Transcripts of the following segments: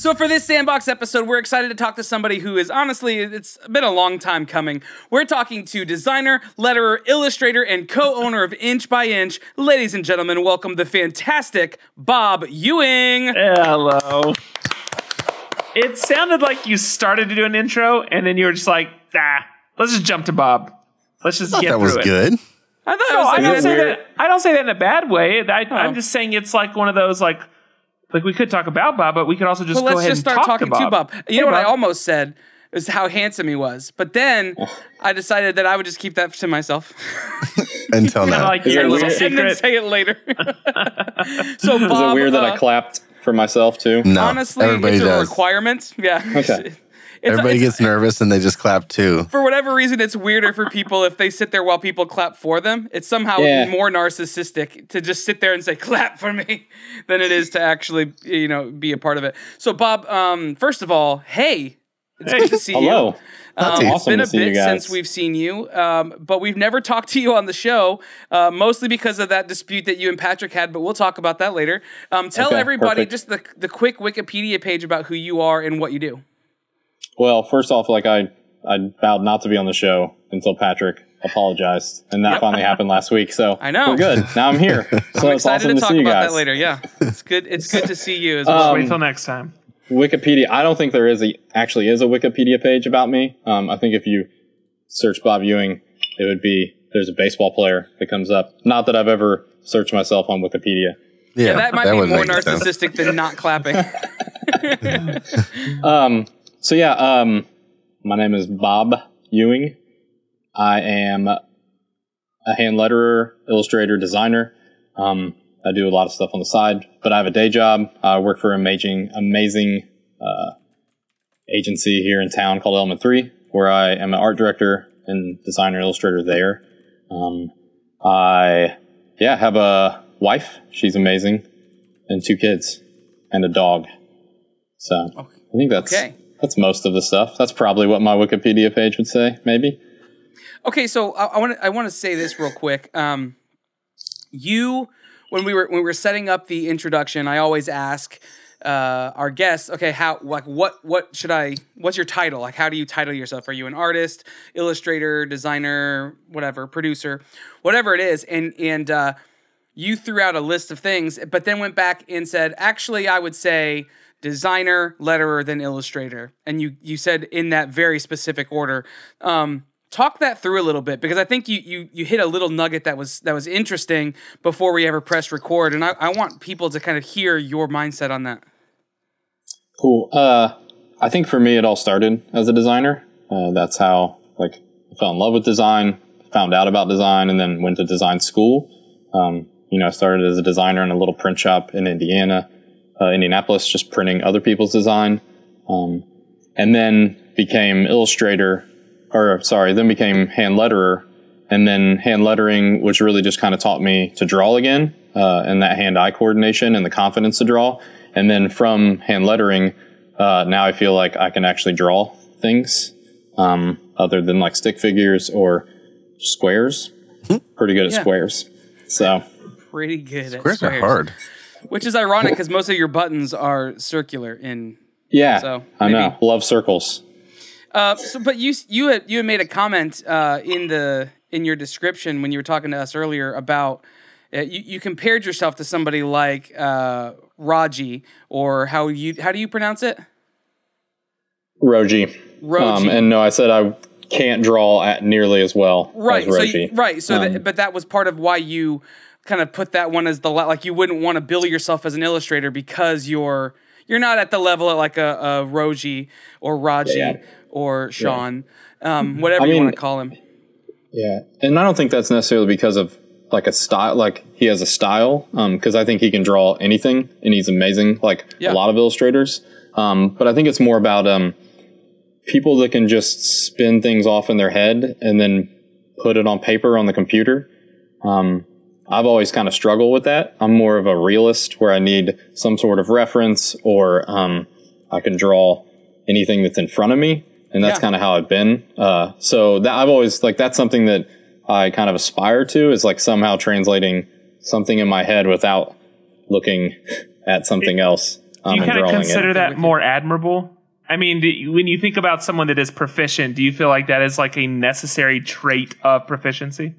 So for this Sandbox episode, we're excited to talk to somebody who is, honestly, it's been a long time coming. We're talking to designer, letterer, illustrator, and co-owner of Inch by Inch. Ladies and gentlemen, welcome the fantastic Bob Ewing. Hello. It sounded like you started to do an intro, and then you were just like, let's just jump to Bob. Let's just get through it. That was good. I thought it was I don't say that in a bad way. I'm just saying it's like one of those, like we could talk about Bob, but we could also just go ahead and start talk talking to Bob. You know what I almost said is how handsome he was, but then I decided that I would just keep that to myself until now. Like your little secret. And then say it later. So Bob, is it weird that I clapped for myself too? No, honestly, it's a requirement. Yeah. Okay. Everybody gets nervous and they just clap too. For whatever reason, it's weirder for people if they sit there while people clap for them. It's somehow more narcissistic to just sit there and say, clap for me, than it is to actually, be a part of it. So, Bob, first of all, hey, it's good to see you. Hello. It's been a bit since we've seen you, but we've never talked to you on the show, mostly because of that dispute that you and Patrick had, but we'll talk about that later. Tell everybody just the quick Wikipedia page about who you are and what you do. Well, first off, I vowed not to be on the show until Patrick apologized, and that finally happened last week. So I know we're good. Now I'm here. So I'm it's excited awesome to talk see you about guys. that later. Yeah, it's good. It's good to see you as well. Wait till next time. Wikipedia. I don't think there actually is a Wikipedia page about me. I think if you search Bob Ewing, it would be there's a baseball player that comes up. Not that I've ever searched myself on Wikipedia. Yeah, that might be more narcissistic than not clapping. So yeah, my name is Bob Ewing. I am a hand letterer, illustrator, designer. I do a lot of stuff on the side, but I have a day job. I work for an amazing agency here in town called Element 3, where I am an art director and designer illustrator there. I have a wife. She's amazing. And 2 kids and a dog. So I think that's most of the stuff. That's probably what my Wikipedia page would say, maybe. Okay, so I want to say this real quick. When we were setting up the introduction, I always ask our guests, okay, what's your title? Like, how do you title yourself? Are you an artist, illustrator, designer, whatever, producer, whatever it is? And you threw out a list of things, but then went back and said, actually, I would say designer, letterer, then illustrator. And you said in that very specific order. Talk that through a little bit, because I think you hit a little nugget that was interesting before we ever pressed record, and I want people to kind of hear your mindset on that. Cool. I think for me it all started as a designer. That's how I fell in love with design, found out about design, and then went to design school. I started as a designer in a little print shop in Indianapolis, just printing other people's design, and then became then became hand letterer, and then hand lettering, which really just kind of taught me to draw again, and that hand-eye coordination and the confidence to draw. And then from hand lettering, now I feel like I can actually draw things, other than like stick figures or squares. Pretty good at squares. So pretty good at squares. Squares are hard. Which is ironic because most of your buttons are circular so I know. Love circles. But you had made a comment in your description when you were talking to us earlier about you compared yourself to somebody like Raji, or how do you pronounce it? Roji. And no, I said I can't draw nearly as well as Roji. But that was part of why you kind of put that one as you wouldn't want to bill yourself as an illustrator because you're not at the level of like a Roji or Raji or Sean, whatever you want to call him. Yeah, and I don't think that's necessarily because of like a style, like he has a style, because I think he can draw anything and he's amazing, like a lot of illustrators. But I think it's more about people that can just spin things off in their head and then put it on paper on the computer. I've always kind of struggled with that. I'm more of a realist where I need some sort of reference, or I can draw anything that's in front of me. And that's kind of how I've been. So that I've always that's something that I kind of aspire to, is like somehow translating something in my head without looking at something else. Do you kind of consider it. that more admirable? I mean, when you think about someone that is proficient, do you feel like that is like a necessary trait of proficiency?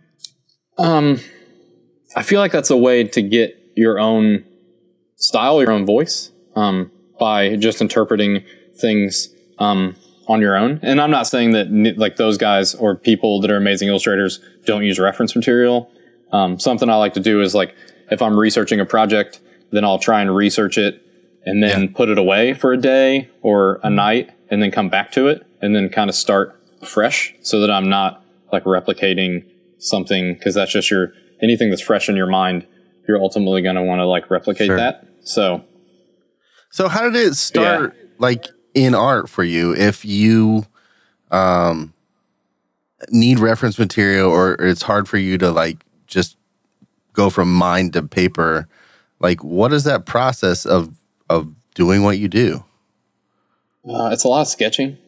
I feel like that's a way to get your own style, your own voice, by just interpreting things on your own. And I'm not saying that like those guys or people that are amazing illustrators don't use reference material. Something I like to do is like if I'm researching a project, then I'll try and research it and then put it away for a day or a night and then come back to it and then kind of start fresh so that I'm not like replicating something, because that's just anything that's fresh in your mind, you're ultimately going to want to like replicate that. So how did it start like in art for you? If you need reference material or it's hard for you to like just go from mind to paper, like what is that process of doing what you do? It's a lot of sketching.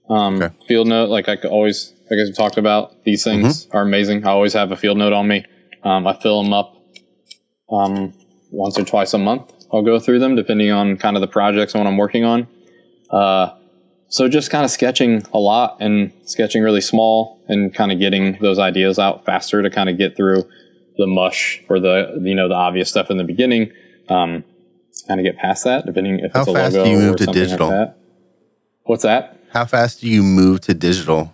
Field note, like I guess we talked about, these things are amazing. I always have a field note on me. I fill them up once or twice a month. I'll go through them depending on kind of the projects and what I'm working on. So just kind of sketching a lot and sketching really small and kind of getting those ideas out faster to kind of get through the mush or the obvious stuff in the beginning. Kind of get past that, depending if it's a logo or something like that. How fast do you move to digital? What's that? How fast do you move to digital?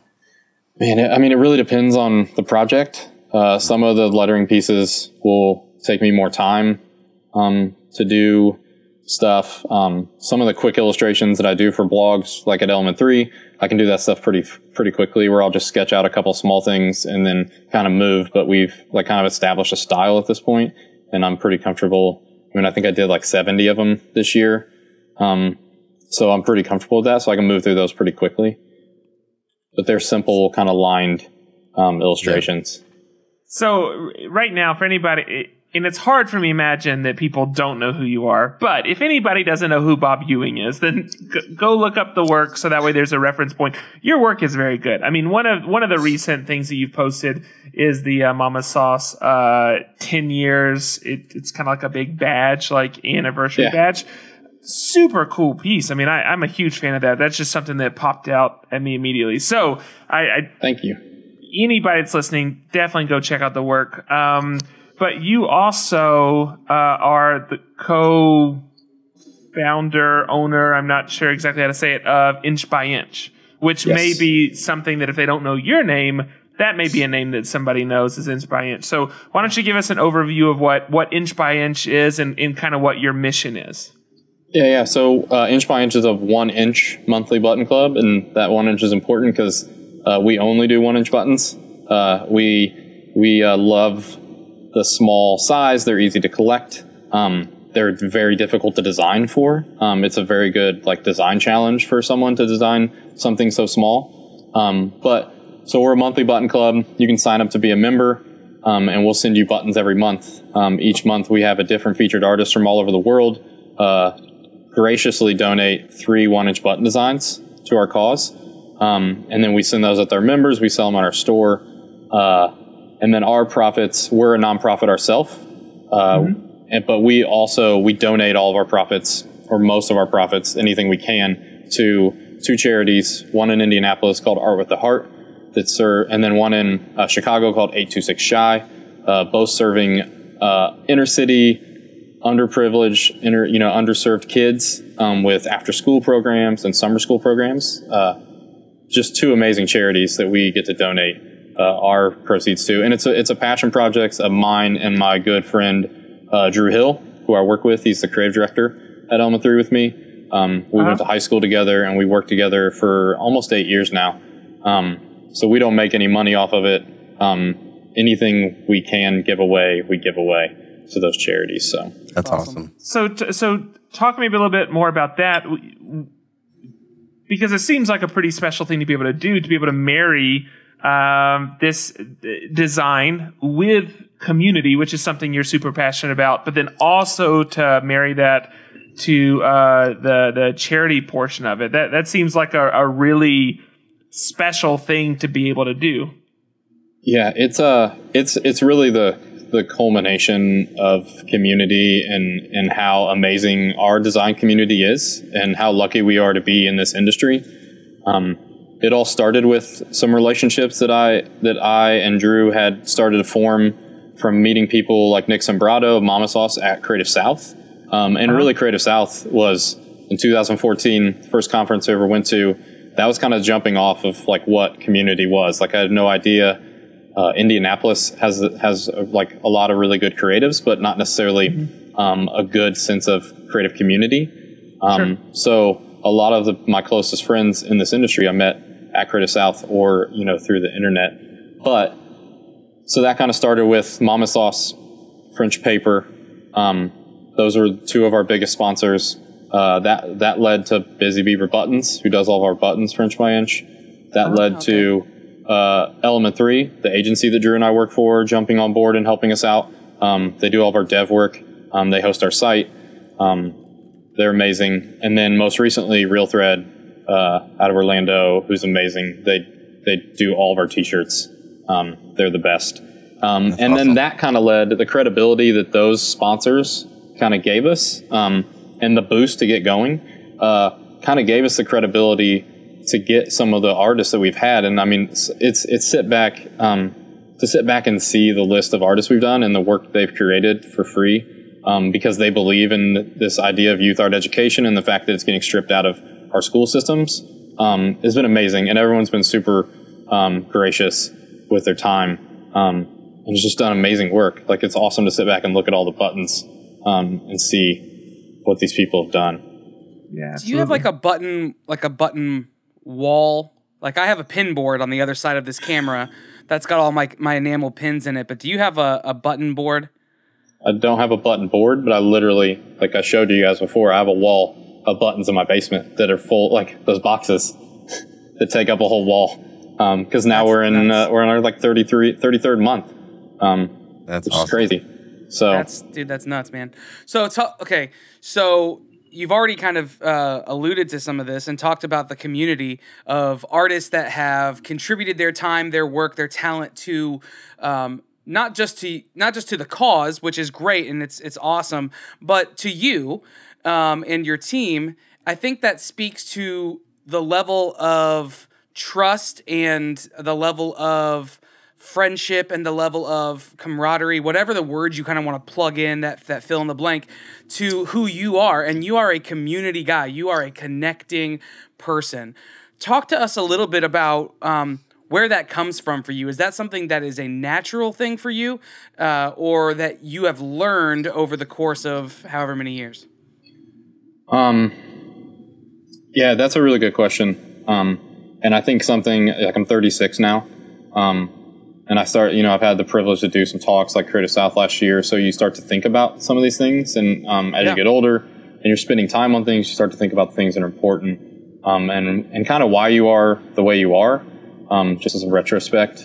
Man, it really depends on the project. Some of the lettering pieces will take me more time to do stuff. Some of the quick illustrations that I do for blogs, like at Element 3, I can do that stuff pretty quickly, where I'll just sketch out a couple small things and then kind of move. But we've like kind of established a style at this point, and I'm pretty comfortable. I mean, I think I did like 70 of them this year. So I'm pretty comfortable with that, so I can move through those pretty quickly. But they're simple, kind of lined illustrations. So right now, for anybody, and it's hard for me to imagine that people don't know who you are, but if anybody doesn't know who Bob Ewing is, then go look up the work so that way there's a reference point. Your work is very good. I mean, one of the recent things that you've posted is the Mama Sauce 10 years. It's kind of like a big badge, like anniversary badge. Super cool piece. I mean, I'm a huge fan of that. That's just something that popped out at me immediately. So I thank you. Anybody that's listening, definitely go check out the work. But you also are the co-founder, owner, I'm not sure exactly how to say it, of Inch by Inch, which may be something that if they don't know your name, that may be a name that somebody knows as Inch by Inch. So why don't you give us an overview of what Inch by Inch is and kind of what your mission is? Yeah. So Inch by Inch is a 1 inch monthly button club, and that 1 inch is important because we only do 1 inch buttons. We love the small size. They're easy to collect. They're very difficult to design for. It's a very good like design challenge for someone to design something so small. So we're a monthly button club. You can sign up to be a member, and we'll send you buttons every month. Each month we have a different featured artist from all over the world graciously donate 3 1-inch button designs to our cause. And then we send those at their members. We sell them at our store. And then our profits, we're a nonprofit ourselves. But we donate all of our profits, or most of our profits, anything we can, to 2 charities, one in Indianapolis called Art with the Heart, and then one in Chicago called 826 Shy, both serving inner city, underprivileged, underserved kids with after-school programs and summer school programs. Just 2 amazing charities that we get to donate our proceeds to, and it's a passion project of mine and my good friend Drew Hill, who I work with. He's the creative director at Element 3 with me. We went to high school together, and we worked together for almost 8 years now. So we don't make any money off of it. Anything we can give away, we give away to those charities. So that's awesome. So talk maybe a little bit more about that, because it seems like a pretty special thing to be able to do, to be able to marry this design with community, which is something you're super passionate about, but then also to marry that to the charity portion of it. That seems like a really special thing to be able to do. Yeah, it's really the the culmination of community and how amazing our design community is and how lucky we are to be in this industry. It all started with some relationships that I and Drew had started to form from meeting people like Nick Sombrado of Mama Sauce at Creative South. And really Creative South was in 2014, first conference I ever went to. That was kind of jumping off of like what community was. Like I had no idea. Indianapolis has like a lot of really good creatives, but not necessarily a good sense of creative community. So a lot of my closest friends in this industry I met at Creative South or, through the internet. But so that kind of started with Mama Sauce, French Paper. Those were two of our biggest sponsors. That led to Busy Beaver Buttons, who does all of our buttons French by inch. That led to Element 3, the agency that Drew and I work for, jumping on board and helping us out. They do all of our dev work. They host our site. They're amazing. And then most recently, Real Thread out of Orlando, who's amazing. They do all of our t-shirts. They're the best. And awesome. Then that kind of led to the credibility that those sponsors kind of gave us, and the boost to get going, kind of gave us the credibility to get some of the artists that we've had. And I mean, it's sit back and see the list of artists we've done and the work they've created for free, because they believe in this idea of youth art education and the fact that it's getting stripped out of our school systems, has been amazing. And everyone's been super gracious with their time. And it's just done amazing work. Like, it's awesome to sit back and look at all the buttons and see what these people have done. Yeah. Do you have like a button wall? Like, I have a pin board on the other side of this camera that's got all my enamel pins in it, but do you have a button board? I don't have a button board, but I literally, like I showed you guys before, I have a wall of buttons in my basement that are full, like those boxes that take up a whole wall. Because now we're in our like 33rd month. That's which awesome. is crazy. So that's nuts, man. So okay, so you've already kind of alluded to some of this and talked about the community of artists that have contributed their time, their work, their talent to not just to the cause, which is great and it's awesome, but to you and your team. I think that speaks to the level of trust and the level of friendship and the level of camaraderie, whatever the words you kind of want to plug in that fill in the blank, to who you are. And you are a community guy. You are a connecting person. Talk to us a little bit about where that comes from for you. Is that something that is a natural thing for you, or that you have learned over the course of however many years? Yeah, that's a really good question. And I think something, like, I'm 36 now. And I've had the privilege to do some talks like Creative South last year. So you start to think about some of these things. And as you get older and you're spending time on things, you start to think about the things that are important, and kind of why you are the way you are, just as a retrospect,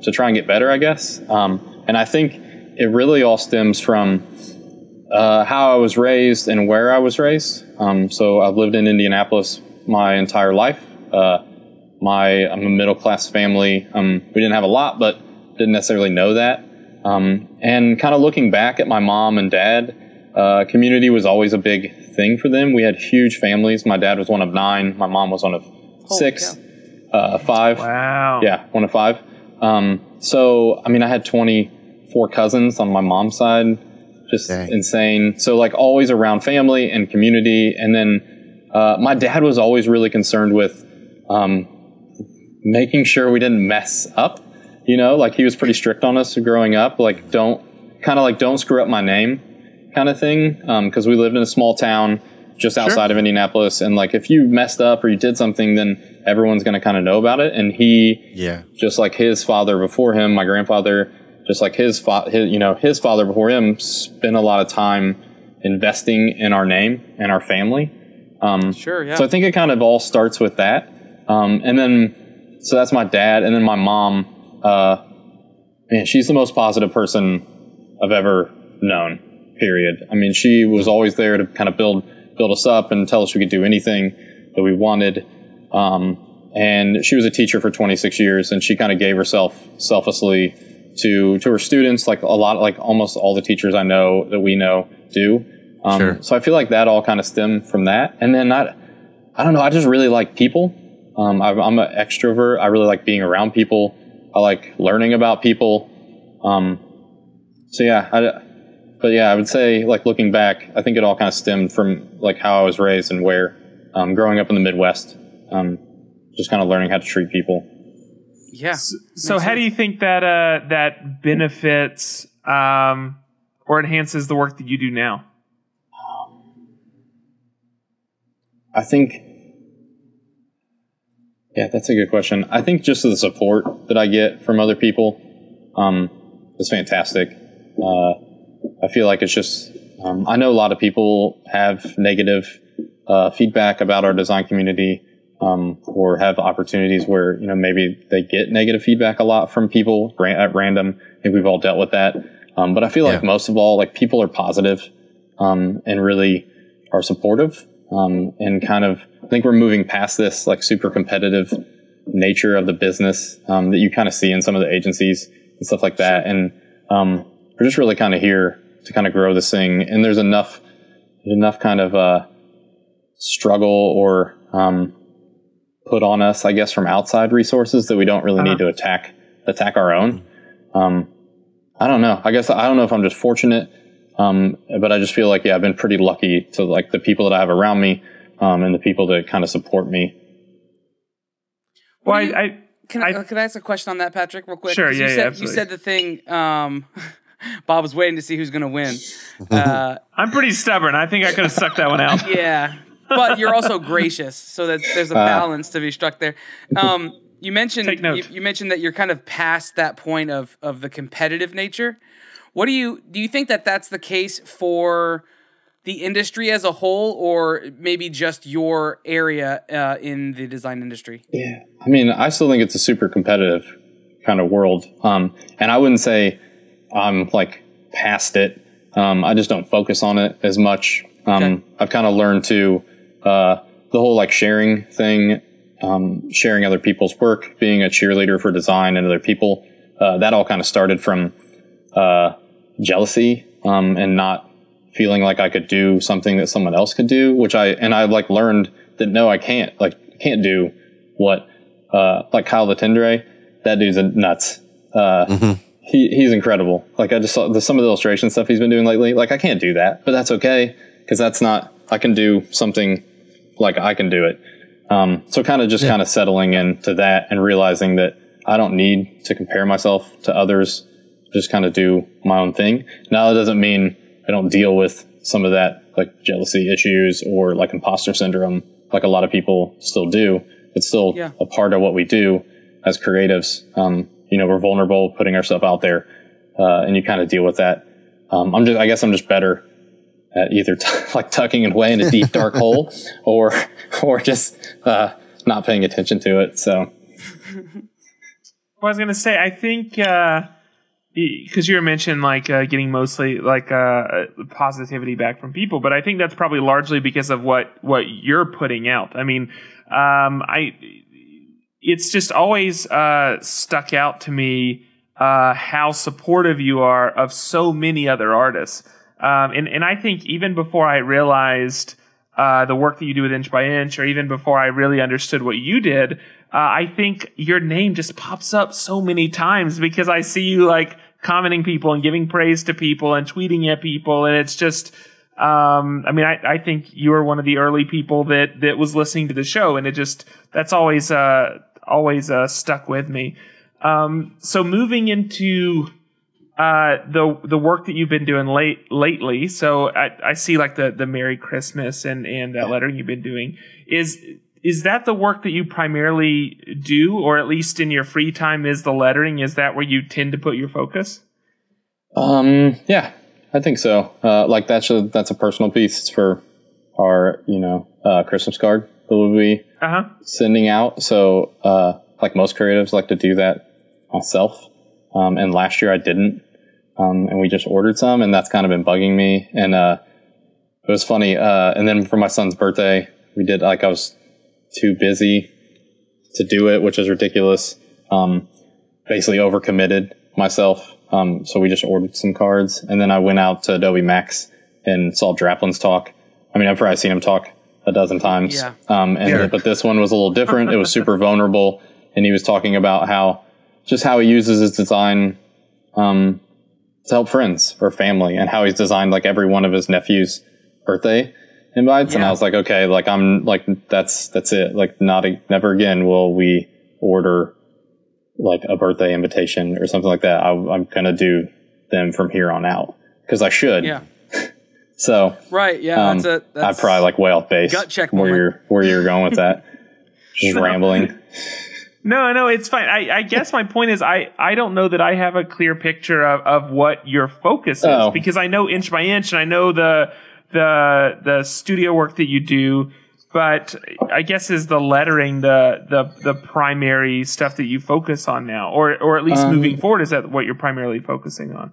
to try and get better, I guess. And I think it really all stems from how I was raised and where I was raised. So I've lived in Indianapolis my entire life. I'm a middle-class family. We didn't have a lot, but didn't necessarily know that. And kind of looking back at my mom and dad, community was always a big thing for them. We had huge families. My dad was one of 9. My mom was one of 6, 5. Wow. Yeah, one of 5. So, I mean, I had 24 cousins on my mom's side. Just insane. So, like, always around family and community. And then my dad was always really concerned with making sure we didn't mess up, like he was pretty strict on us growing up, like don't screw up my name kind of thing. Cause we lived in a small town just outside of Indianapolis. And like, if you messed up or you did something, then everyone's going to kind of know about it. And he, just like his father before him, my grandfather, just like his father before him, spent a lot of time investing in our name and our family. So I think it kind of all starts with that. And then, so that's my dad. And then my mom, man, she's the most positive person I've ever known, period. I mean, she was always there to kind of build us up and tell us we could do anything that we wanted. And she was a teacher for 26 years, and she kind of gave herself selflessly to her students, like a lot, like almost all the teachers I know that we know do. Sure. So I feel like that all kind of stemmed from that. And then I don't know, I just really like people. I'm an extrovert. I really like being around people. I like learning about people. So yeah, I would say, like, looking back, I think it all kind of stemmed from like how I was raised and where, growing up in the Midwest, just kind of learning how to treat people. Yeah. So how do you think that that benefits or enhances the work that you do now? I think, yeah, that's a good question. I think just the support that I get from other people is fantastic. I feel like it's just, I know a lot of people have negative feedback about our design community, or have opportunities where, you know, maybe they get negative feedback a lot from people at random. I think we've all dealt with that. But I feel like most of all, like, people are positive, and really are supportive. And kind of, I think we're moving past this like super competitive nature of the business, that you kind of see in some of the agencies and stuff like that. And, we're just really kind of here to kind of grow this thing. And there's enough kind of, struggle or, put on us, I guess, from outside resources that we don't really need to attack our own. I don't know. I guess I don't know if I'm just fortunate, but I just feel like, I've been pretty lucky to, like, the people that I have around me, and the people that kind of support me. Well, Can I ask a question on that, Patrick, real quick? Sure, You said the thing, Bob was waiting to see who's going to win. I'm pretty stubborn. I think I could have sucked that one out. Yeah. But you're also gracious, so that there's a balance to be struck there. You mentioned you mentioned that you're kind of past that point of the competitive nature. What do you think that that's the case for the industry as a whole, or maybe just your area in the design industry? Yeah, I mean, I still think it's a super competitive kind of world, and I wouldn't say I'm like past it. I just don't focus on it as much. I've kind of learned to the whole like sharing thing, sharing other people's work, being a cheerleader for design and other people. That all kind of started from jealousy, and not feeling like I could do something that someone else could do, which I like learned that no, I can't do what, like Kyle Latendre, that dude's nuts. He's incredible. Like, I just saw some of the illustration stuff he's been doing lately. Like, I can't do that, but that's okay. 'Cause that's not, I can do something like I can do it. So kind of just kind of settling into that and realizing that I don't need to compare myself to others, just kind of do my own thing. Now, that doesn't mean I don't deal with some of that, like jealousy issues or like imposter syndrome, like a lot of people still do. It's still a part of what we do as creatives. You know, we're vulnerable, putting ourselves out there, and you kind of deal with that. I guess I'm just better at either like tucking away in a deep dark hole, or just not paying attention to it. So, Well, I was gonna say, I think because you were mentioning like getting mostly like positivity back from people, but I think that's probably largely because of what you're putting out. I mean, it's just always stuck out to me how supportive you are of so many other artists. And I think even before I realized the work that you do with Inch by Inch, or even before I really understood what you did, I think your name just pops up so many times because I see you like commenting people and giving praise to people and tweeting at people. And it's just, I think you were one of the early people that was listening to the show, and that's always stuck with me. So moving into the work that you've been doing lately. So I see like the Merry Christmas and that lettering you've been doing. Is that the work that you primarily do, or at least in your free time is the lettering? Is that where you tend to put your focus? Yeah, I think so. Like that's a personal piece. It's for our, Christmas card that we'll be sending out. So, like most creatives like to do that myself. And last year I didn't. And we just ordered some, and that's kind of been bugging me. And, it was funny. And then for my son's birthday, we did, I was too busy to do it, which is ridiculous. basically overcommitted myself. So we just ordered some cards, and then I went out to Adobe Max and saw Draplin's talk. I mean, I've probably seen him talk a dozen times. Yeah. But this one was a little different. It was super vulnerable, and he was talking about how he uses his design to help friends or family, and how he's designed like every one of his nephew's birthday invites. And I was like, okay, like I'm like, that's it. Like never again will we order like a birthday invitation or something like that. I'm going to do them from here on out because I should. Yeah. So, right. Yeah. That's I probably like way off base gut check where you're going with that. Just rambling. No, it's fine. I guess my point is I don't know that I have a clear picture of what your focus is, because I know Inch by Inch and I know the studio work that you do, but I guess is the lettering the primary stuff that you focus on now, or at least moving forward, is that what you're primarily focusing on?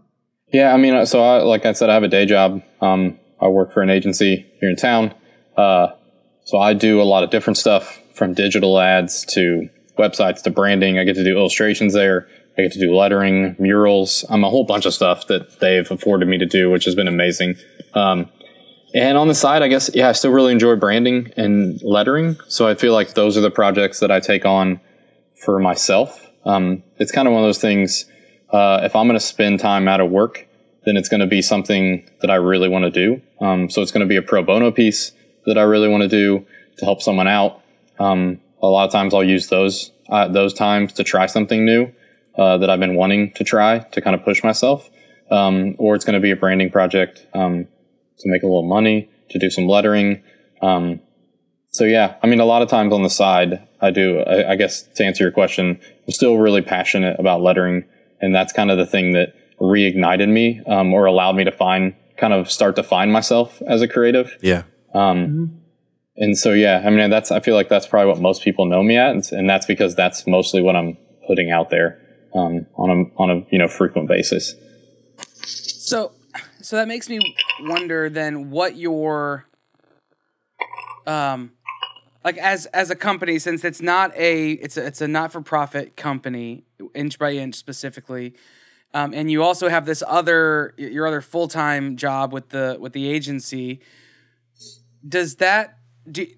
Yeah, I mean, so like I said, I have a day job. I work for an agency here in town. So I do a lot of different stuff, from digital ads to websites to branding. I get to do illustrations there. I get to do lettering, murals, a whole bunch of stuff that they've afforded me to do, which has been amazing. And on the side, I guess, I still really enjoy branding and lettering. So I feel like those are the projects that I take on for myself. It's kind of one of those things, if I'm going to spend time out of work, then it's going to be something that I really want to do. So it's going to be a pro bono piece that I really want to do to help someone out. A lot of times I'll use those times to try something new that I've been wanting to try to kind of push myself. Or it's going to be a branding project to make a little money, to do some lettering. So yeah, I mean, a lot of times on the side, I guess to answer your question, I'm still really passionate about lettering. And that's kind of the thing that reignited me, or allowed me to start to find myself as a creative. Yeah. And so, yeah, I mean, I feel like that's probably what most people know me at. And that's because that's mostly what I'm putting out there, on a frequent basis. So that makes me wonder then what your, like as a company, since it's a not-for-profit company, Inch by Inch specifically, and you also have this your other full-time job with the agency.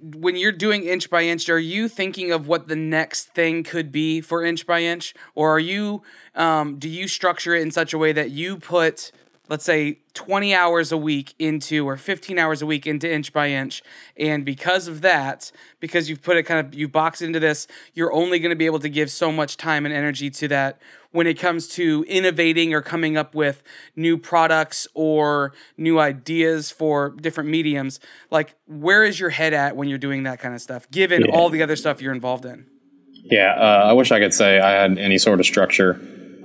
When you're doing Inch by Inch, are you thinking of what the next thing could be for Inch by Inch, or are you do you structure it in such a way that you put, let's say, 20 hours a week or 15 hours a week into Inch by Inch, and because of that, because you've put it you box it into this, you're only going to be able to give so much time and energy to that when it comes to innovating or coming up with new products or new ideas for different mediums? Like, where is your head at when you're doing that kind of stuff, given all the other stuff you're involved in? Yeah, I wish I could say I had any sort of structure,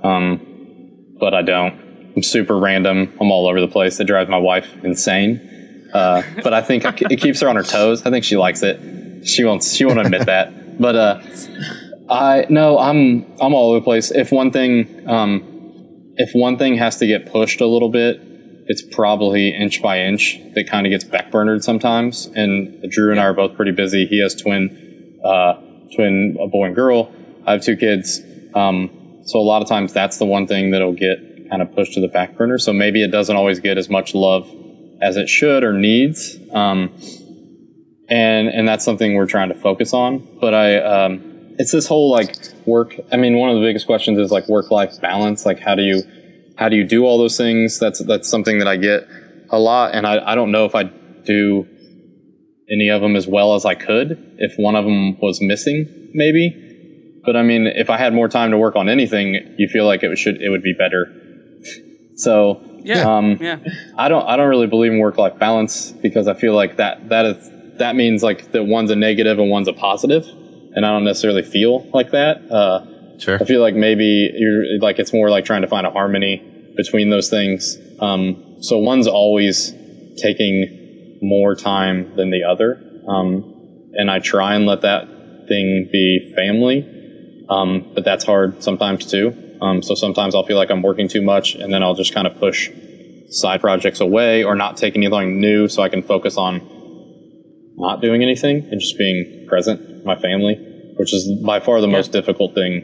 but I don't. I'm super random. I'm all over the place. It drives my wife insane. But I think it keeps her on her toes. I think she likes it. She won't admit that. But I'm all over the place. If one thing has to get pushed a little bit, it's probably Inch by Inch that kind of gets backburnered sometimes. And Drew and I are both pretty busy. He has a boy and girl. I have 2 kids. So a lot of times that's the one thing that'll get kind of pushed to the back burner. So maybe it doesn't always get as much love as it should or needs. And that's something we're trying to focus on. But it's this whole like work. I mean, one of the biggest questions is like work-life balance. Like, how do you do all those things? That's something that I get a lot. And I don't know if I do any of them as well as I could if one of them was missing, maybe. But I mean, if I had more time to work on anything, you feel like it would be better. So I don't really believe in work-life balance, because I feel like that means like that one's a negative and one's a positive, and I don't necessarily feel like that. Sure. I feel like maybe you're like, it's more like trying to find a harmony between those things. So one's always taking more time than the other, and I try and let that thing be family, but that's hard sometimes too. So sometimes I'll feel like I'm working too much, and then I'll just kind of push side projects away or not take anything new so I can focus on not doing anything and just being present with my family, which is by far the most difficult thing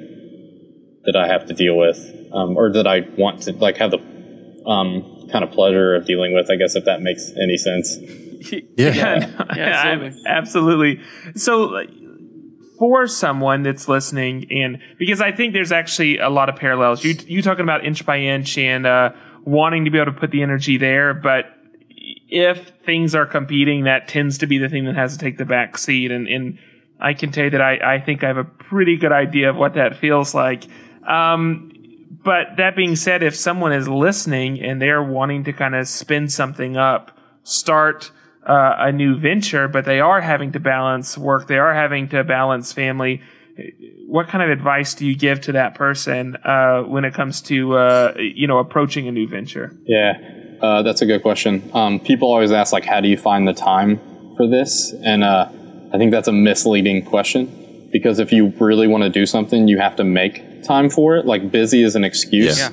that I have to deal with, or that I want to like have the kind of pleasure of dealing with, I guess, if that makes any sense. Absolutely. So for someone that's listening, and because I think there's actually a lot of parallels, you talking about inch by inch and wanting to be able to put the energy there, but if things are competing, that tends to be the thing that has to take the back seat. And I can tell you that I think I have a pretty good idea of what that feels like. But that being said, if someone is listening and they're wanting to kind of spin something up, start a new venture, but they are having to balance work, they are having to balance family, what kind of advice do you give to that person when it comes to approaching a new venture? Yeah, that's a good question. People always ask, like, how do you find the time for this? And I think that's a misleading question, because if you really want to do something, you have to make time for it. Like, busy is an excuse. Yeah.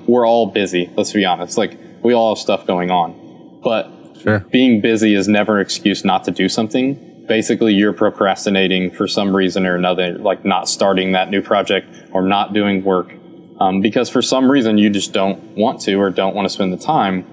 We're all busy, let's be honest. Like, we all have stuff going on. But being busy is never an excuse not to do something. Basically, you're procrastinating for some reason or another, like not starting that new project or not doing work because for some reason you just don't want to or don't want to spend the time.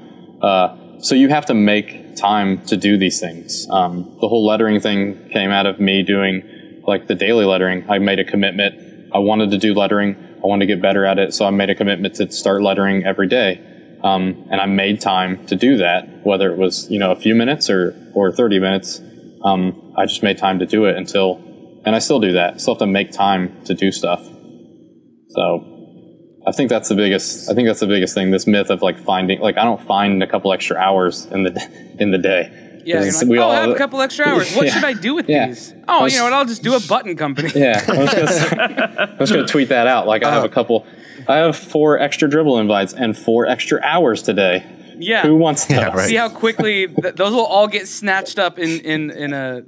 So you have to make time to do these things. The whole lettering thing came out of me doing like the daily lettering. I made a commitment. I wanted to do lettering. I wanted to get better at it. So I made a commitment to start lettering every day. And I made time to do that, whether it was, a few minutes or 30 minutes. I just made time to do it and I still do that. Still have to make time to do stuff. So I think that's the biggest thing. This myth of like finding, like, I don't find a couple extra hours in the day. Yeah, you're like, I have a couple extra hours. What should I do with these? Oh, you know what? I'll just do a button company. Yeah, I was going to tweet that out. Like, I have 4 extra dribble invites and 4 extra hours today. Yeah. Who wants those? Yeah, right. See how quickly those will all get snatched up in a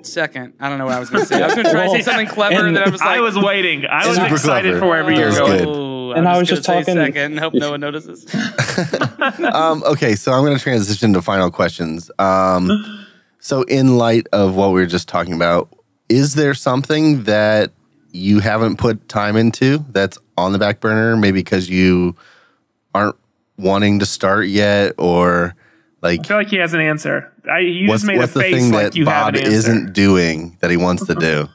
second. I don't know what I was going to say. I was going to try to say something clever, and then I was like, I was waiting. I was Super excited clever. for wherever you're going. Oh, And I was just gonna say talking. second and hope no one notices. Okay, so I'm going to transition to final questions. So in light of what we were just talking about, is there something that you haven't put time into that's on the back burner, maybe because you aren't wanting to start yet, or like? I feel like he has an answer. You just made a what's the face thing like that you have Bob an answer. isn't doing that he wants to do?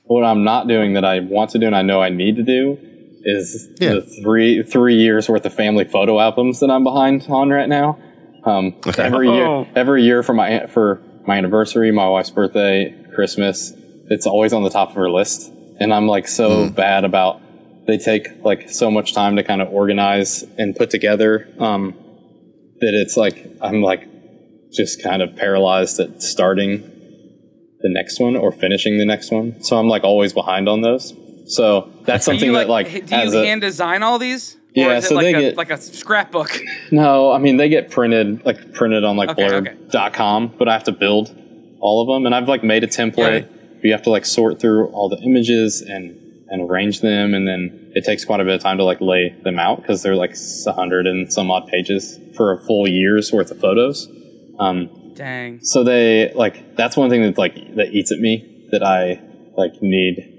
What I'm not doing that I want to do and I know I need to do is the three years worth of family photo albums that I'm behind on right now. Every year for my anniversary, my wife's birthday, Christmas, it's always on the top of her list. And I'm like so bad about, they take like so much time to kind of organize and put together that it's like, I'm like just kind of paralyzed at starting the next one or finishing the next one. So I'm like always behind on those. So that's something that like, do you hand design all these? Yeah, or is it so like they a, get like a scrapbook. No, I mean they get printed on like blurb.com, but I have to build all of them, and I've like made a template. Right. You have to like sort through all the images and arrange them, and then it takes quite a bit of time to like lay them out because they're like 100 and some odd pages for a full year's worth of photos. Dang. So they like, that's one thing that's like that eats at me that I like need,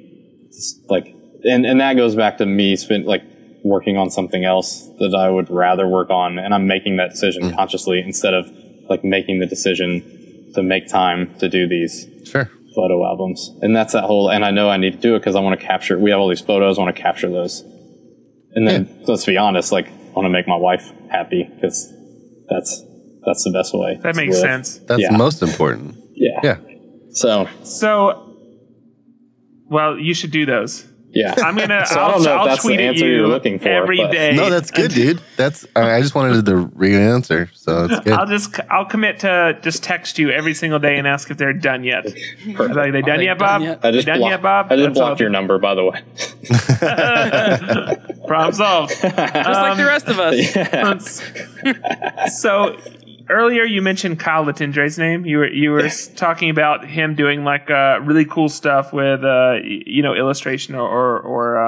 like, and that goes back to me working on something else that I would rather work on, and I'm making that decision consciously instead of like making the decision to make time to do these photo albums. And that's that whole, and I know I need to do it because I want to capture, we have all these photos, I want to capture those. And then let's be honest, like I want to make my wife happy because that's the best way. That makes sense. That's most important. Yeah. So, well, you should do those. Yeah. I'm gonna. So I don't know if that's tweet the at answer you you're looking for every day. No, that's good, dude. That's I just wanted the real answer, so it's good. I'll commit to just text you every single day and ask if they're done yet. Are they done yet, Bob? I just blocked your number, by the way. Problem solved. Just like the rest of us. So earlier you mentioned Kyle Latendre's name. You were talking about him doing like really cool stuff with illustration or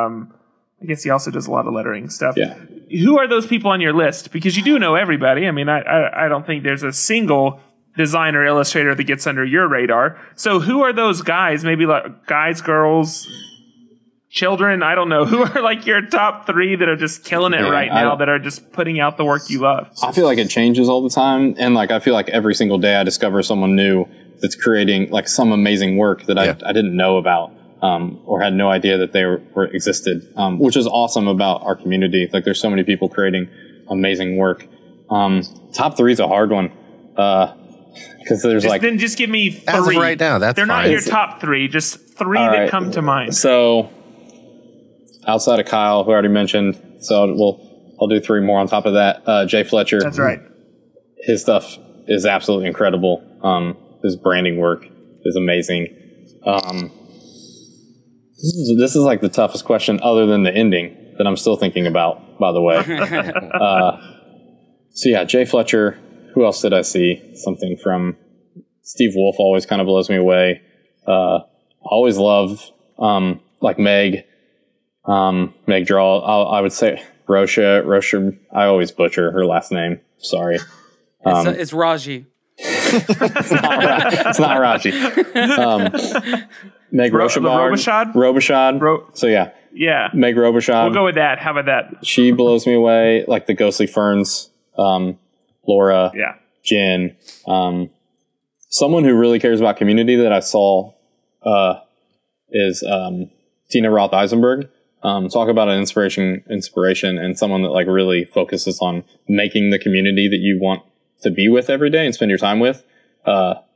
I guess he also does a lot of lettering stuff. Yeah. Who are those people on your list? Because you do know everybody. I mean, I don't think there's a single designer, illustrator that gets under your radar. So who are those guys? Maybe like guys, girls, children? I don't know. Who are like your top 3 that are just killing it right now, that are just putting out the work you love? I feel like it changes all the time. And like, I feel like every single day I discover someone new that's creating like some amazing work that I didn't know about, or had no idea that they existed, which is awesome about our community. Like there's so many people creating amazing work. Top 3 is a hard one. Cause there's then just give me 3. As of right now, that's They're fine. not your top 3, just 3 that come to mind. So outside of Kyle, who I already mentioned, I'll do 3 more on top of that. Jay Fletcher. That's right. His stuff is absolutely incredible. His branding work is amazing. This is like the toughest question other than the ending that I'm still thinking about, by the way. So yeah, Jay Fletcher. Who else did I see? Something from Steve Wolf always kind of blows me away. Always love like Meg Draw. I would say Rosha. I always butcher her last name. Sorry. It's Raji. It's not Raji. Meg Robichaud. So yeah. Meg Robichaud. We'll go with that. How about that? She blows me away. Like the Ghostly Ferns. Laura, Jen, someone who really cares about community that I saw is Tina Roth Eisenberg. Talk about an inspiration, and someone that like really focuses on making the community that you want to be with every day and spend your time with.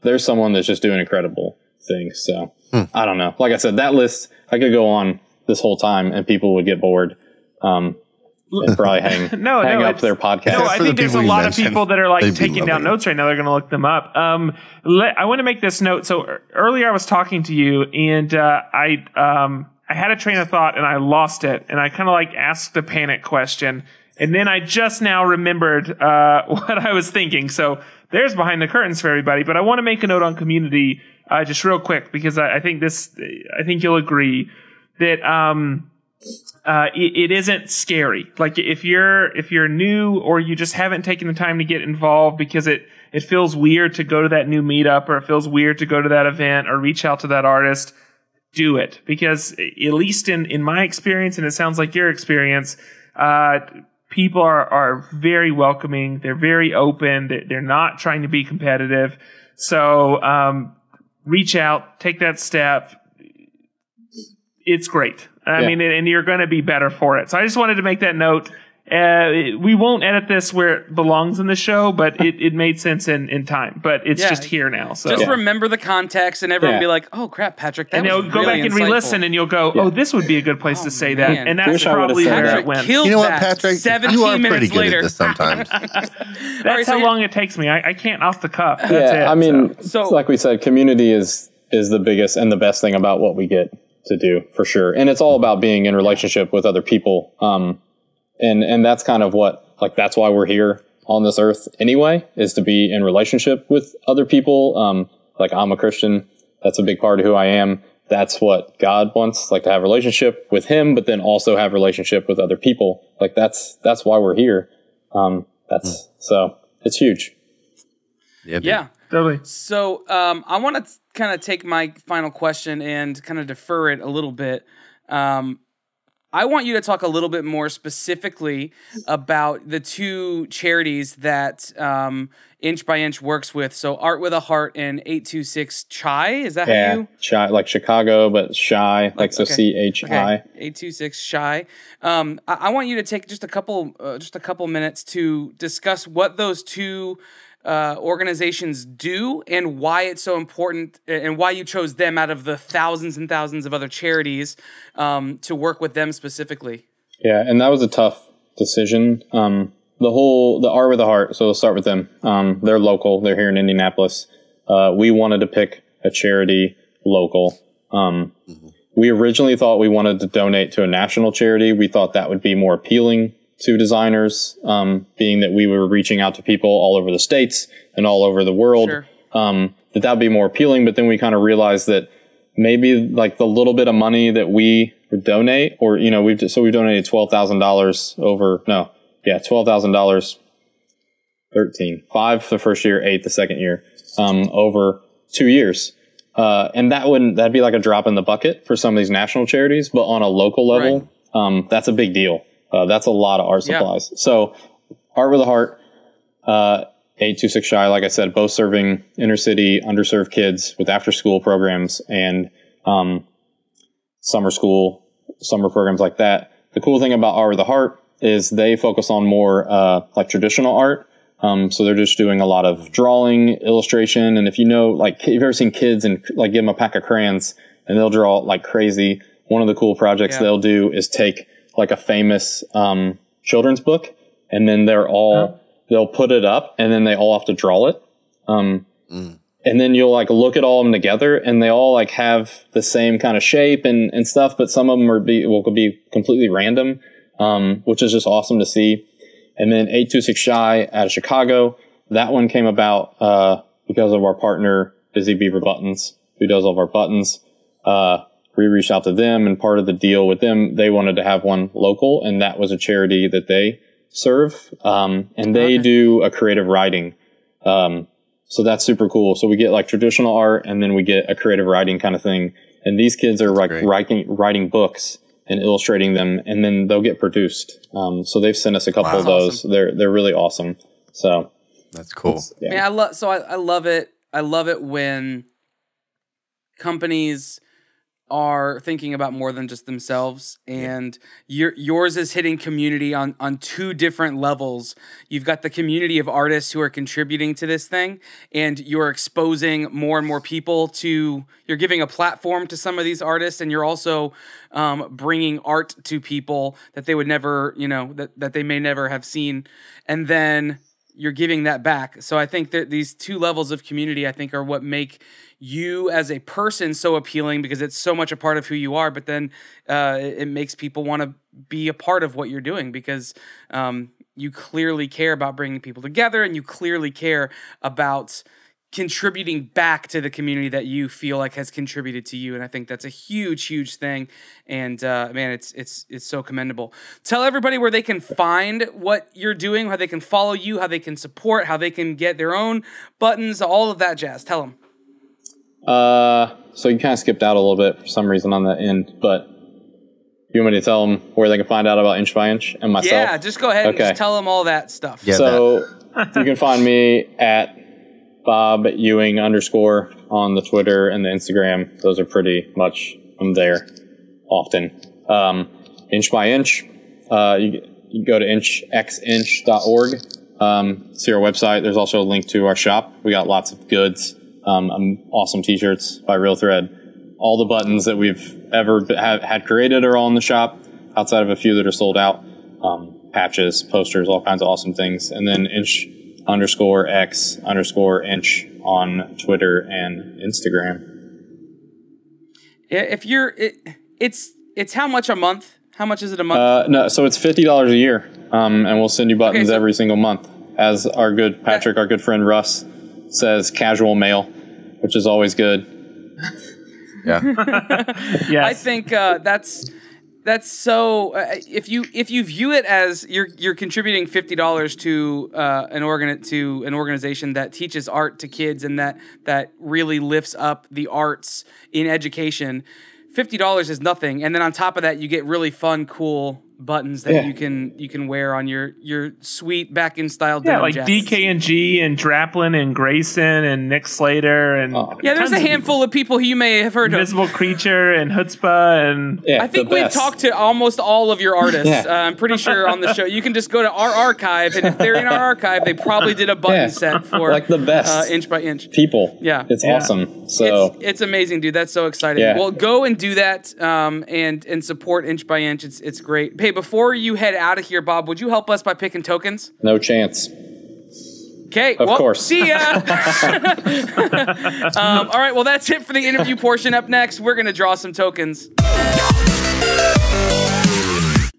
There's someone that's just doing incredible things. So I don't know. Like I said, that list I could go on this whole time and people would get bored. And probably hang up their podcast. No, I think there's a lot of people that are like taking down notes right now. They're going to look them up. I want to make this note. So earlier I was talking to you, and I had a train of thought and I lost it, and I kind of like asked a panic question, and then I just now remembered what I was thinking. So there's behind the curtains for everybody. But I want to make a note on community just real quick, because I think you'll agree that. It isn't scary. Like if you're new, or you just haven't taken the time to get involved because it feels weird to go to that new meetup, or it feels weird to go to that event or reach out to that artist, do it. Because at least in my experience, and it sounds like your experience, people are very welcoming. They're very open. They're not trying to be competitive. So reach out, take that step. It's great. I mean, and you're going to be better for it. So I just wanted to make that note. We won't edit this where it belongs in the show, but it made sense in time. But it's just here now. So just remember the context, and everyone will be like, "Oh crap, Patrick!" That and they'll go back and re-listen, and you'll go, "Oh, this would be a good place to say that." And that's probably where it went. You know what, Patrick? 17 you are minutes pretty good later. at this sometimes. That's how long it takes me. I can't off the cuff. That's it. I mean, so like we said, community is the biggest and the best thing about what we get to do, for sure. And it's all about being in relationship with other people. And that's kind of what, like, that's why we're here on this earth anyway, is to be in relationship with other people. Like, I'm a Christian. That's a big part of who I am. That's what God wants, like, to have a relationship with him, but then also have relationship with other people. Like, that's why we're here. So it's huge. Yeah. Totally. So I want to kind of take my final question and kind of defer it a little bit. I want you to talk a little bit more specifically about the 2 charities that Inch by Inch works with. So Art with a Heart and 826 Chai. Is that how you? Chai, like Chicago, but Shy, like so CHI. Okay. 826 Shy. I want you to take just a couple minutes to discuss what those 2 organizations do and why it's so important, and why you chose them out of the thousands and thousands of other charities to work with them specifically. Yeah, and that was a tough decision. The Art with a Heart, so we'll start with them. They're local. They're here in Indianapolis. We wanted to pick a charity local. We originally thought we wanted to donate to a national charity. We thought that would be more appealing to designers, being that we were reaching out to people all over the states and all over the world, Sure. that would be more appealing. But then we kind of realized that maybe like the little bit of money that we would donate, or, you know, we've donated $12,000 $12,000, 13, 5 the first year, 8 the second year, over 2 years. And that'd be like a drop in the bucket for some of these national charities, but on a local level, that's a big deal. That's a lot of art supplies. So Art with a Heart, 826 Shy, like I said, both serving inner city, underserved kids with after school programs and summer programs like that. The cool thing about Art with a Heart is they focus on more like traditional art. So they're just doing a lot of drawing, illustration. And if you know, like, you've ever seen kids and like give them a pack of crayons and they'll draw like crazy. One of the cool projects they'll do is take like a famous children's book, and then they'll put it up, and then they all have to draw it. And then you'll like look at all of them together, and they all like have the same kind of shape and stuff, but some of them could be completely random, which is just awesome to see. And then 826 Shy out of Chicago, that one came about because of our partner Busy Beaver Buttons, who does all of our buttons. We reached out to them, and part of the deal with them, they wanted to have one local, and that was a charity that they serve. And they do a creative writing. So that's super cool. So we get like traditional art, and then we get a creative writing kind of thing. And these kids are like writing books and illustrating them, and then they'll get produced. So they've sent us a couple of those. Awesome. They're really awesome. So that's cool. I love it. I love it when companies are thinking about more than just themselves, and yours is hitting community on two different levels. You've got the community of artists who are contributing to this thing, and you're exposing more and more people you're giving a platform to some of these artists, and you're also bringing art to people that they would never, that they may never have seen, and then you're giving that back. So I think that these two levels of community, I think, are what make you as a person so appealing, because it's so much a part of who you are, but then it makes people want to be a part of what you're doing, because you clearly care about bringing people together, and you clearly care about contributing back to the community that you feel like has contributed to you. And I think that's a huge, huge thing. And man, it's so commendable. Tell everybody where they can find what you're doing, how they can follow you, how they can support, how they can get their own buttons, all of that jazz. Tell them. So you kind of skipped out a little bit for some reason on that end, but you want me to tell them where they can find out about Inch by Inch and myself? Yeah, just go ahead and just tell them all that stuff. Yeah, so you can find me at Bob Ewing _ on the Twitter and the Instagram. Those are pretty much, I'm there often. Inch by Inch, you go to xinch.org, see our website. There's also a link to our shop. We got lots of goods. Awesome t-shirts by Real Thread. All the buttons that we've ever had created are all in the shop, outside of a few that are sold out. Patches, posters, all kinds of awesome things. And then Inch _x _inch on Twitter and Instagram. If you're, it's how much a month? How much is it a month? No, so it's $50 a year. And we'll send you buttons every single month. As our good Patrick, our good friend Russ says, casual mail, which is always good. Yeah. Yes. I think that's so. If you view it as you're contributing $50 to an organization that teaches art to kids and that really lifts up the arts in education, $50 is nothing. And then on top of that, you get really fun, cool buttons that you can wear on your sweet back in style denim like jackets. DK&G and Draplin and Grayson and Nick Slater and there's a handful of people who you may have heard Invisible of. Creature and Chutzpah and I think we've talked to almost all of your artists. I'm pretty sure on the show. You can just go to our archive, and if they're in our archive, they probably did a button set for like the best Inch by Inch people. Yeah, it's awesome. So it's amazing, dude. That's so exciting. Well, go and do that and support Inch by Inch. It's great. Hey, before you head out of here, Bob, would you help us by picking tokens? No chance. Okay, of course. See ya. All right, well, that's it for the interview portion. Up next, we're going to draw some tokens.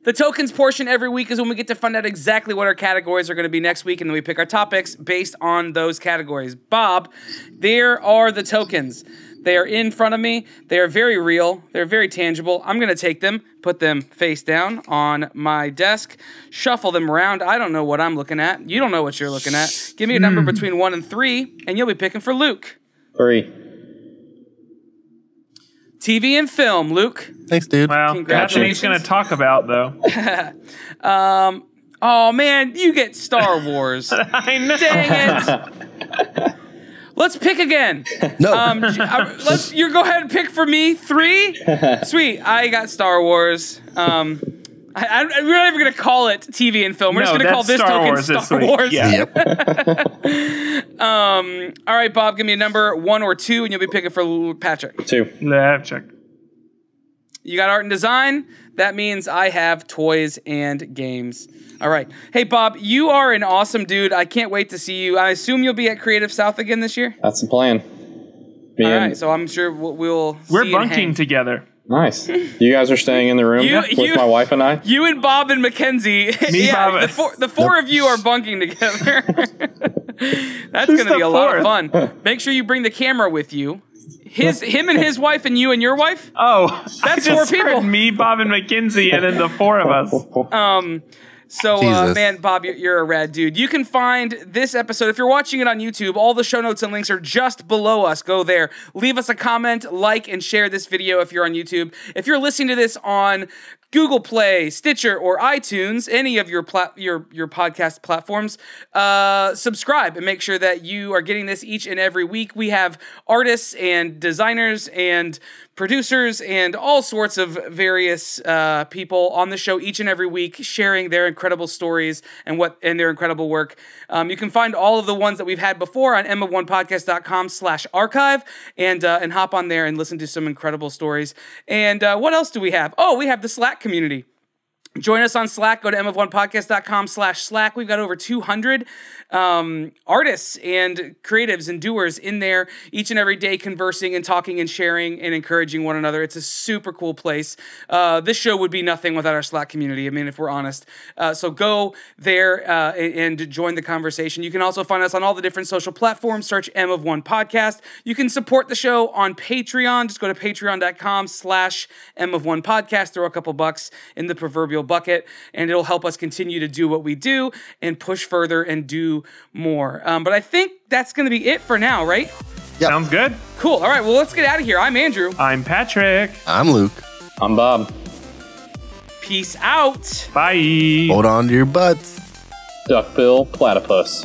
The tokens portion every week is when we get to find out exactly what our categories are going to be next week, and then we pick our topics based on those categories. Bob, there are the tokens. They are in front of me. They are very real. They're very tangible. I'm going to take them, put them face down on my desk, shuffle them around. I don't know what I'm looking at. You don't know what you're looking at. Give me a number between 1 and 3, and you'll be picking for Luke. 3. TV and film, Luke. Thanks, dude. Well, that's what he's going to talk about, though. Oh man, you get Star Wars. I know. Dang it. Let's pick again. No. You go ahead and pick for me. 3. Sweet. I got Star Wars. We're not even going to call it TV and film. We're just going to call this token Star Wars. Yeah. Yep. All right, Bob, give me a number 1 or 2, and you'll be picking for Patrick. 2. Left check. You got art and design. That means I have toys and games. All right. Hey, Bob, you are an awesome dude. I can't wait to see you. I assume you'll be at Creative South again this year? That's the plan. All right, so I'm sure we'll We're see bunking together. Nice. You guys are staying in the room with my wife and I? You and Bob and Mackenzie. Bob. The four of you are bunking together. That's going to be a lot of fun. Make sure you bring the camera with you. Him and his wife and you and your wife? Oh, that's I just 4 people. Heard me, Bob, and Mackenzie, and then the 4 of us. So, man, Bob, you're a rad dude. You can find this episode, if you're watching it on YouTube, all the show notes and links are just below us. Go there. Leave us a comment, like, and share this video if you're on YouTube. If you're listening to this on Google Play, Stitcher, or iTunes, any of your podcast platforms, subscribe and make sure that you are getting this each and every week. We have artists and designers and producers and all sorts of various people on the show each and every week sharing their incredible stories and their incredible work. You can find all of the ones that we've had before on mofonepodcast.com/archive and hop on there and listen to some incredible stories. And what else do we have? Oh, we have the Slack community. Join us on Slack. Go to mofonepodcast.com/Slack. We've got over 200 artists and creatives and doers in there each and every day conversing and talking and sharing and encouraging one another. It's a super cool place. This show would be nothing without our Slack community, I mean, if we're honest. So go there and join the conversation. You can also find us on all the different social platforms. Search M of One Podcast. You can support the show on Patreon. Just go to patreon.com/M of One Podcast. Throw a couple bucks in the proverbial bucket, and it'll help us continue to do what we do and push further and do more. But I think that's going to be it for now, right? Yep. Sounds good. Cool. All right, well, let's get out of here. I'm Andrew. I'm Patrick. I'm Luke. I'm Bob. Peace out. Bye. Hold on to your butts. Duckbill platypus.